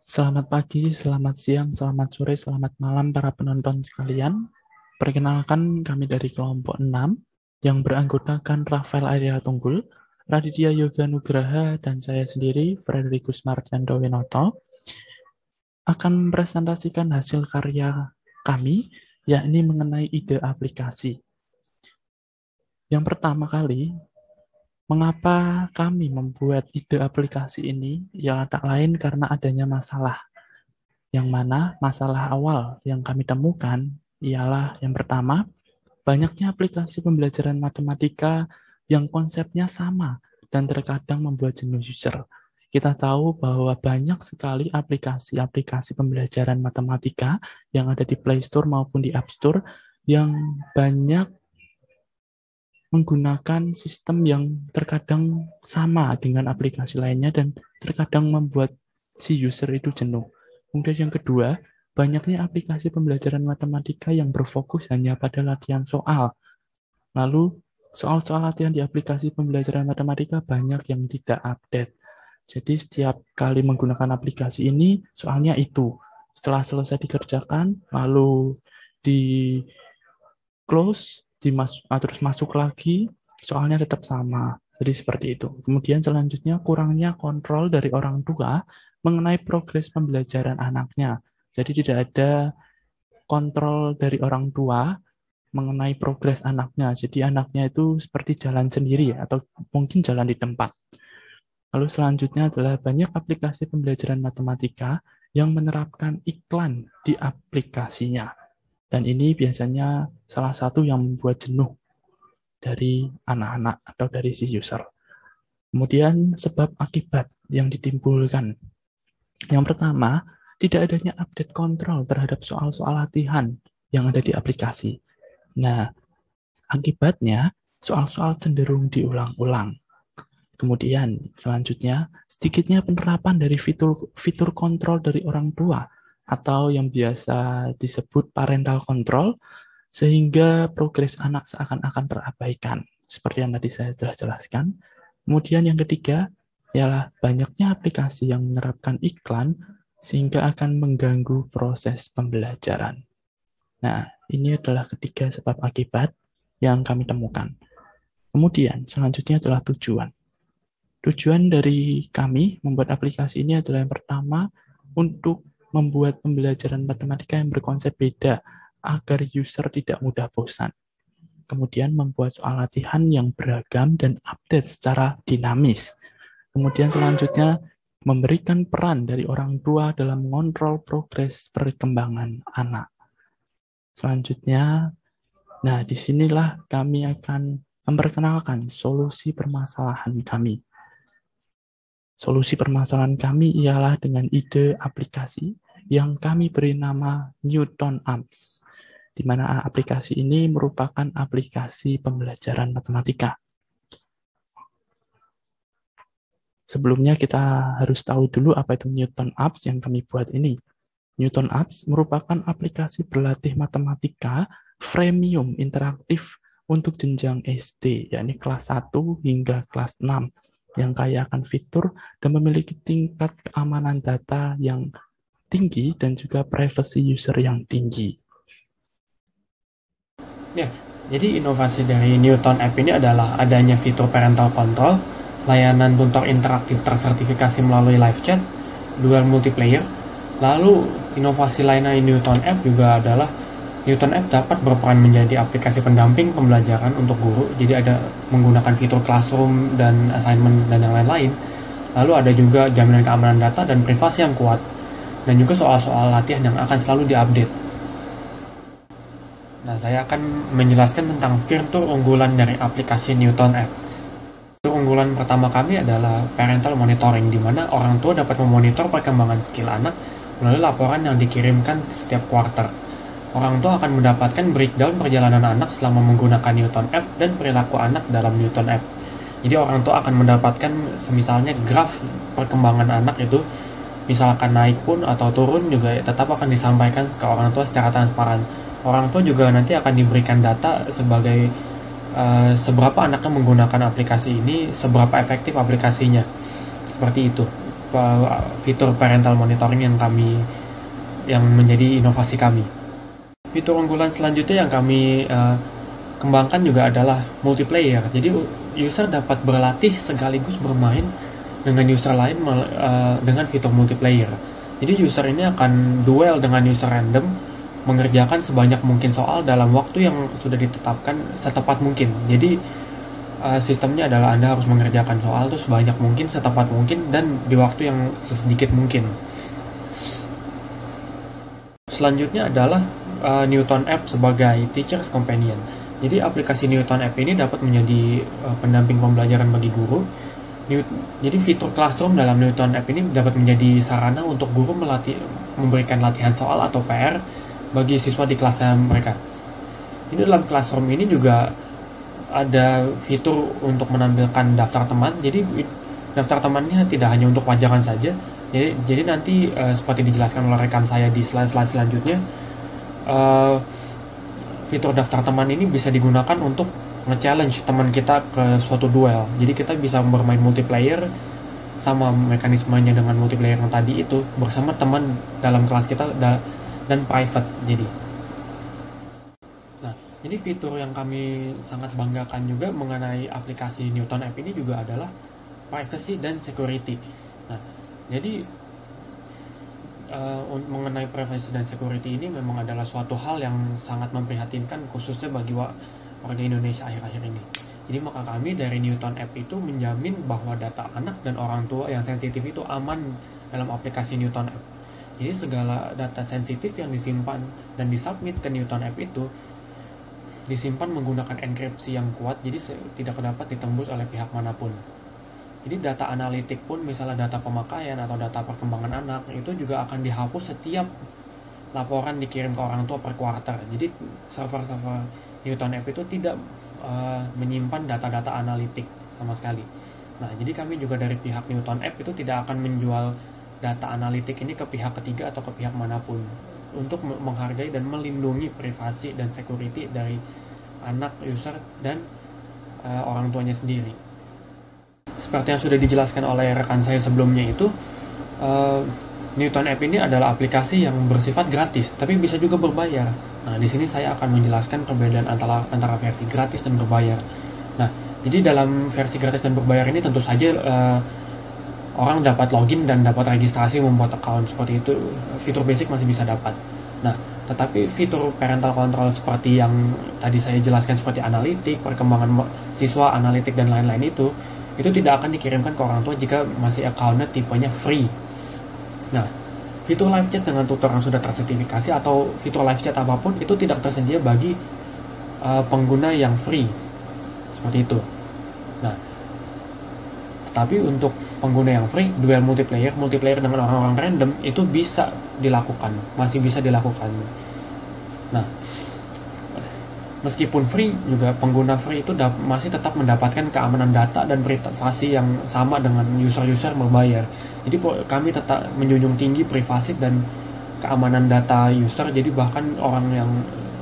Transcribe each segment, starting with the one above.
Selamat pagi, selamat siang, selamat sore, selamat malam para penonton sekalian. Perkenalkan kami dari kelompok 6 yang beranggotakan Rafael Arya Tunggul, Raditya Yoga Nugraha, dan saya sendiri, Frederikus Mardianto Winoto, akan mempresentasikan hasil karya kami, yakni mengenai ide aplikasi. Yang pertama kali, mengapa kami membuat ide aplikasi ini? Ya tak lain karena adanya masalah. Yang mana masalah awal yang kami temukan ialah yang pertama, banyaknya aplikasi pembelajaran matematika yang konsepnya sama dan terkadang membuat jenuh user. Kita tahu bahwa banyak sekali aplikasi-aplikasi pembelajaran matematika yang ada di Play Store maupun di App Store yang banyak menggunakan sistem yang terkadang sama dengan aplikasi lainnya dan terkadang membuat si user itu jenuh. Kemudian yang kedua, banyaknya aplikasi pembelajaran matematika yang berfokus hanya pada latihan soal. Lalu, soal-soal latihan di aplikasi pembelajaran matematika banyak yang tidak update. Jadi setiap kali menggunakan aplikasi ini, soalnya itu. Setelah selesai dikerjakan, lalu di close, terus masuk lagi, soalnya tetap sama. Jadi seperti itu. Kemudian selanjutnya kurangnya kontrol dari orang tua mengenai progres pembelajaran anaknya. Jadi tidak ada kontrol dari orang tua mengenai progres anaknya. Jadi anaknya itu seperti jalan sendiri atau mungkin jalan di tempat. Lalu selanjutnya adalah banyak aplikasi pembelajaran matematika yang menerapkan iklan di aplikasinya. Dan ini biasanya salah satu yang membuat jenuh dari anak-anak atau dari si user. Kemudian sebab akibat yang ditimbulkan. Yang pertama, tidak adanya update kontrol terhadap soal-soal latihan yang ada di aplikasi. Nah, akibatnya soal-soal cenderung diulang-ulang. Kemudian selanjutnya, sedikitnya penerapan dari fitur kontrol dari orang tua atau yang biasa disebut parental control, sehingga progres anak seakan-akan terabaikan, seperti yang tadi saya telah jelaskan. Kemudian yang ketiga, ialah banyaknya aplikasi yang menerapkan iklan, sehingga akan mengganggu proses pembelajaran. Nah, ini adalah ketiga sebab akibat yang kami temukan. Kemudian, selanjutnya adalah tujuan. Tujuan dari kami membuat aplikasi ini adalah yang pertama, untuk membuat pembelajaran matematika yang berkonsep beda, agar user tidak mudah bosan. Kemudian membuat soal latihan yang beragam dan update secara dinamis. Kemudian selanjutnya, memberikan peran dari orang tua dalam mengontrol progres perkembangan anak. Selanjutnya, nah disinilah kami akan memperkenalkan solusi permasalahan kami. Solusi permasalahan kami ialah dengan ide aplikasi yang kami beri nama Newton Apps, di mana aplikasi ini merupakan aplikasi pembelajaran matematika. Sebelumnya kita harus tahu dulu apa itu Newton Apps yang kami buat ini. Newton Apps merupakan aplikasi berlatih matematika freemium interaktif untuk jenjang SD, yakni kelas 1 hingga kelas 6, yang kaya akan fitur dan memiliki tingkat keamanan data yang tinggi dan juga privacy user yang tinggi. Ya, jadi inovasi dari Newton App ini adalah adanya fitur parental control, layanan tutor interaktif tersertifikasi melalui live chat, dual multiplayer. Lalu inovasi lainnya di Newton App juga adalah Newton App dapat berperan menjadi aplikasi pendamping pembelajaran untuk guru. Jadi ada menggunakan fitur classroom dan assignment dan yang lain-lain. Lalu ada juga jaminan keamanan data dan privasi yang kuat. Dan juga soal-soal latihan yang akan selalu diupdate. Nah, saya akan menjelaskan tentang fitur unggulan dari aplikasi Newton App. Fitur unggulan pertama kami adalah parental monitoring, di mana orang tua dapat memonitor perkembangan skill anak melalui laporan yang dikirimkan setiap quarter. Orang tua akan mendapatkan breakdown perjalanan anak selama menggunakan Newton App dan perilaku anak dalam Newton App. Jadi orang tua akan mendapatkan misalnya graf perkembangan anak itu, misalkan naik pun atau turun juga tetap akan disampaikan ke orang tua secara transparan. Orang tua juga nanti akan diberikan data sebagai seberapa anaknya menggunakan aplikasi ini, seberapa efektif aplikasinya. Seperti itu fitur parental monitoring yang menjadi inovasi kami. Fitur unggulan selanjutnya yang kami kembangkan juga adalah multiplayer. Jadi user dapat berlatih sekaligus bermain dengan user lain dengan fitur multiplayer. Jadi user ini akan duel dengan user random, mengerjakan sebanyak mungkin soal dalam waktu yang sudah ditetapkan setepat mungkin. Jadi sistemnya adalah Anda harus mengerjakan soal itu sebanyak mungkin, setepat mungkin, dan di waktu yang sesedikit mungkin. Selanjutnya adalah Newton App sebagai Teacher's Companion. Jadi aplikasi Newton App ini dapat menjadi pendamping pembelajaran bagi guru. Jadi fitur Classroom dalam Newton App ini dapat menjadi sarana untuk guru memberikan latihan soal atau PR bagi siswa di kelasnya mereka. Ini dalam Classroom ini juga ada fitur untuk menampilkan daftar teman. Jadi daftar temannya tidak hanya untuk wajaran saja. Jadi nanti seperti dijelaskan oleh rekan saya di slide-slide selanjutnya, fitur daftar teman ini bisa digunakan untuk nge-challenge teman kita ke suatu duel. Jadi kita bisa bermain multiplayer sama mekanismenya dengan multiplayer yang tadi itu bersama teman dalam kelas kita dan private. Jadi fitur yang kami sangat banggakan juga mengenai aplikasi Newton App ini juga adalah privacy dan security. Nah, jadi mengenai privacy dan security ini memang adalah suatu hal yang sangat memprihatinkan khususnya bagi warga Indonesia akhir-akhir ini. Jadi maka kami dari Newton App itu menjamin bahwa data anak dan orang tua yang sensitif itu aman dalam aplikasi Newton App. Jadi segala data sensitif yang disimpan dan disubmit ke Newton App itu disimpan menggunakan enkripsi yang kuat, jadi tidak dapat ditembus oleh pihak manapun. Jadi data analitik pun, misalnya data pemakaian atau data perkembangan anak, itu juga akan dihapus setiap laporan dikirim ke orang tua per kuartal. Jadi server-server Newton App itu tidak menyimpan data-data analitik sama sekali. Nah, jadi kami juga dari pihak Newton App itu tidak akan menjual data analitik ini ke pihak ketiga atau ke pihak manapun, untuk menghargai dan melindungi privasi dan security dari anak, user, dan orang tuanya sendiri. Seperti yang sudah dijelaskan oleh rekan saya sebelumnya itu, Newton App ini adalah aplikasi yang bersifat gratis, tapi bisa juga berbayar. Nah, di sini saya akan menjelaskan perbedaan antara versi gratis dan berbayar. Nah, jadi dalam versi gratis dan berbayar ini tentu saja orang dapat login dan dapat registrasi membuat account seperti itu. Fitur basic masih bisa dapat. Nah, tetapi fitur parental control seperti yang tadi saya jelaskan seperti analitik, perkembangan siswa, analitik dan lain-lain itu tidak akan dikirimkan ke orang tua jika masih account-nya tipenya free. Nah, fitur live chat dengan tutor yang sudah tersertifikasi atau fitur live chat apapun itu tidak tersedia bagi pengguna yang free. Seperti itu. Nah, tapi untuk pengguna yang free, duel multiplayer dengan orang-orang random itu bisa dilakukan, masih bisa dilakukan. Nah, meskipun free juga pengguna free itu masih tetap mendapatkan keamanan data dan privasi yang sama dengan user-user berbayar. Jadi kami tetap menjunjung tinggi privasi dan keamanan data user. Jadi bahkan orang yang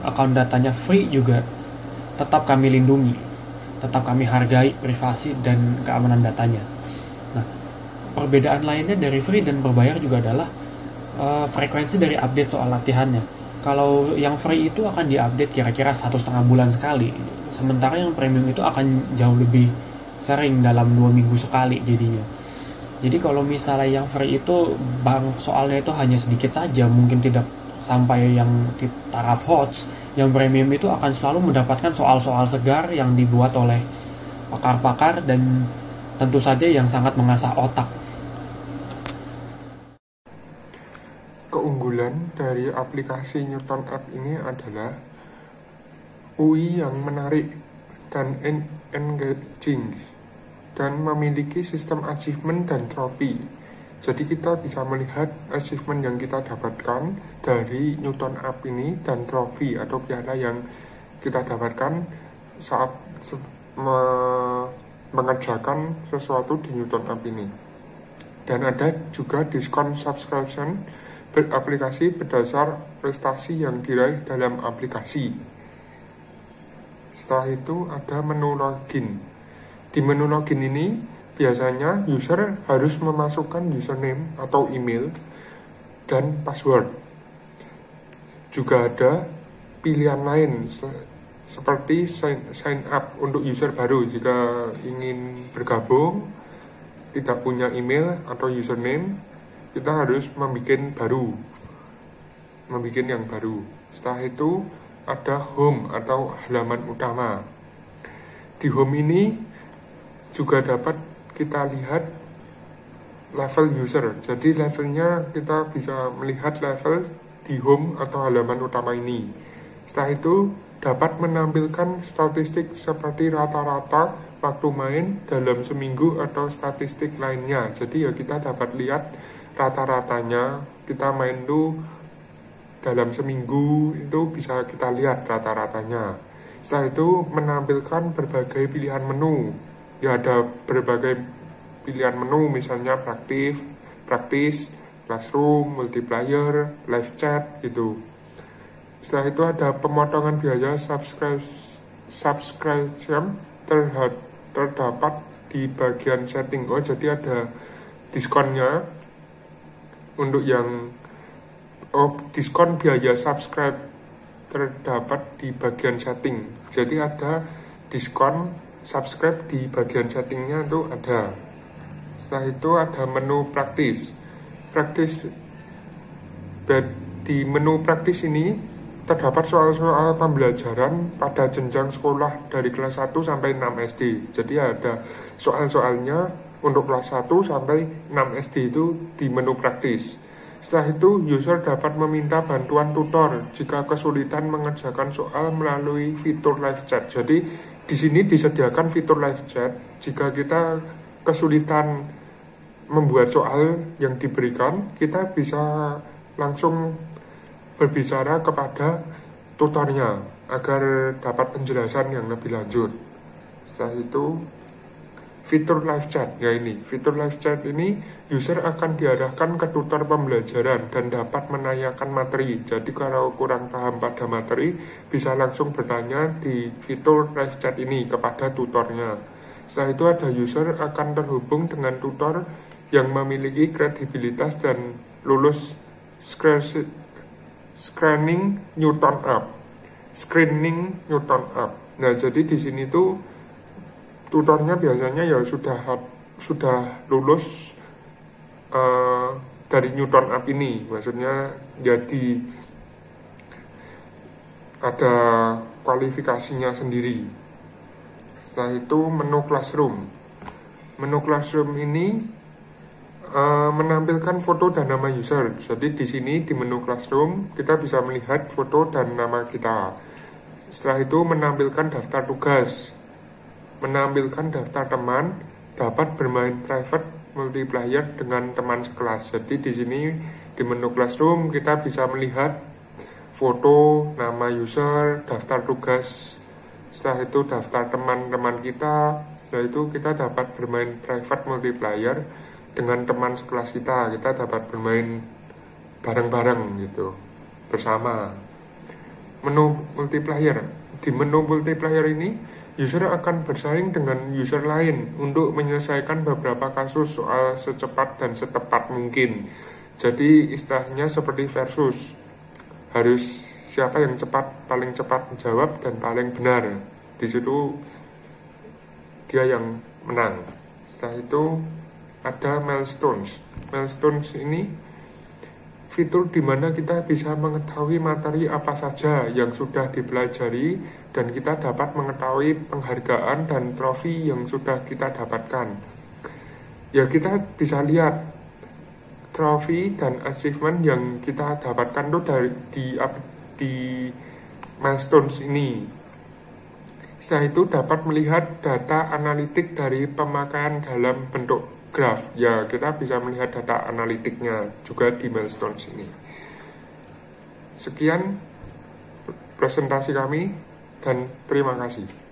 akun datanya free juga tetap kami lindungi, tetap kami hargai privasi dan keamanan datanya. Nah, perbedaan lainnya dari free dan berbayar juga adalah frekuensi dari update soal latihannya. Kalau yang free itu akan diupdate kira-kira 1,5 bulan sekali, sementara yang premium itu akan jauh lebih sering, dalam 2 minggu sekali jadinya. Jadi kalau misalnya yang free itu soalnya itu hanya sedikit saja, mungkin tidak sampai yang di taraf HOTS, yang premium itu akan selalu mendapatkan soal-soal segar yang dibuat oleh pakar-pakar dan tentu saja yang sangat mengasah otak. Keunggulan dari aplikasi Newton App ini adalah UI yang menarik dan engaging, dan memiliki sistem achievement dan trofi. Jadi kita bisa melihat achievement yang kita dapatkan dari Newton App ini dan trofi atau piala yang kita dapatkan saat mengerjakan sesuatu di Newton App ini. Dan ada juga diskon subscription beraplikasi berdasar prestasi yang diraih dalam aplikasi. Setelah itu ada menu login. Di menu login ini biasanya user harus memasukkan username atau email dan password. Juga ada pilihan lain seperti sign up untuk user baru. Jika ingin bergabung, tidak punya email atau username, kita harus membuat yang baru. Setelah itu ada home atau halaman utama. Di home ini juga dapat kita lihat level user. Jadi levelnya kita bisa melihat level di home atau halaman utama ini. Setelah itu dapat menampilkan statistik seperti rata-rata waktu main dalam seminggu atau statistik lainnya. Jadi ya kita dapat lihat rata-ratanya, kita main tuh dalam seminggu itu bisa kita lihat rata-ratanya. Setelah itu menampilkan berbagai pilihan menu. Ya ada berbagai pilihan menu, misalnya praktis, classroom, multiplayer, live chat gitu. Setelah itu ada pemotongan biaya subscription terdapat di bagian setting. Oh, jadi ada diskonnya untuk yang diskon biaya subscribe terdapat di bagian setting. Jadi ada diskon subscribe di bagian settingnya itu ada. Setelah itu ada menu praktis. Di menu praktis ini terdapat soal-soal pembelajaran pada jenjang sekolah dari kelas 1 sampai 6 SD. Jadi ada soal-soalnya untuk kelas 1 sampai 6 SD itu di menu praktis. Setelah itu, user dapat meminta bantuan tutor jika kesulitan mengerjakan soal melalui fitur live chat. Jadi, di sini disediakan fitur live chat jika kita kesulitan membuat soal yang diberikan, kita bisa langsung berbicara kepada tutornya agar dapat penjelasan yang lebih lanjut. Setelah itu, fitur live chat. Ya ini, fitur live chat ini user akan diarahkan ke tutor pembelajaran dan dapat menanyakan materi. Jadi kalau kurang paham pada materi, bisa langsung bertanya di fitur live chat ini kepada tutornya. Setelah itu ada user akan terhubung dengan tutor yang memiliki kredibilitas dan lulus screening Newton Up. Nah, jadi di sini tuh tutornya biasanya ya sudah lulus dari Newton Up ini, maksudnya jadi ada kualifikasinya sendiri. Setelah itu menu classroom ini menampilkan foto dan nama user. Jadi di sini di menu classroom kita bisa melihat foto dan nama kita. Setelah itu menampilkan daftar tugas, menampilkan daftar teman, dapat bermain private multiplayer dengan teman sekelas. Jadi di sini di menu classroom kita bisa melihat foto, nama user, daftar tugas. Setelah itu daftar teman-teman kita. Setelah itu kita dapat bermain private multiplayer dengan teman sekelas kita. Kita dapat bermain bareng-bareng gitu, bersama. Menu multiplayer. Di menu multiplayer ini user akan bersaing dengan user lain untuk menyelesaikan beberapa kasus soal secepat dan setepat mungkin. Jadi istilahnya seperti versus. Harus siapa yang paling cepat menjawab dan paling benar. Di situ dia yang menang. Setelah itu ada milestones. Milestones ini fitur di mana kita bisa mengetahui materi apa saja yang sudah dipelajari dan kita dapat mengetahui penghargaan dan trofi yang sudah kita dapatkan. Ya, kita bisa lihat trofi dan achievement yang kita dapatkan itu di milestones ini. Setelah itu dapat melihat data analitik dari pemakaian dalam bentuk graf. Ya, kita bisa melihat data analitiknya juga di milestones ini. Sekian presentasi kami dan terima kasih.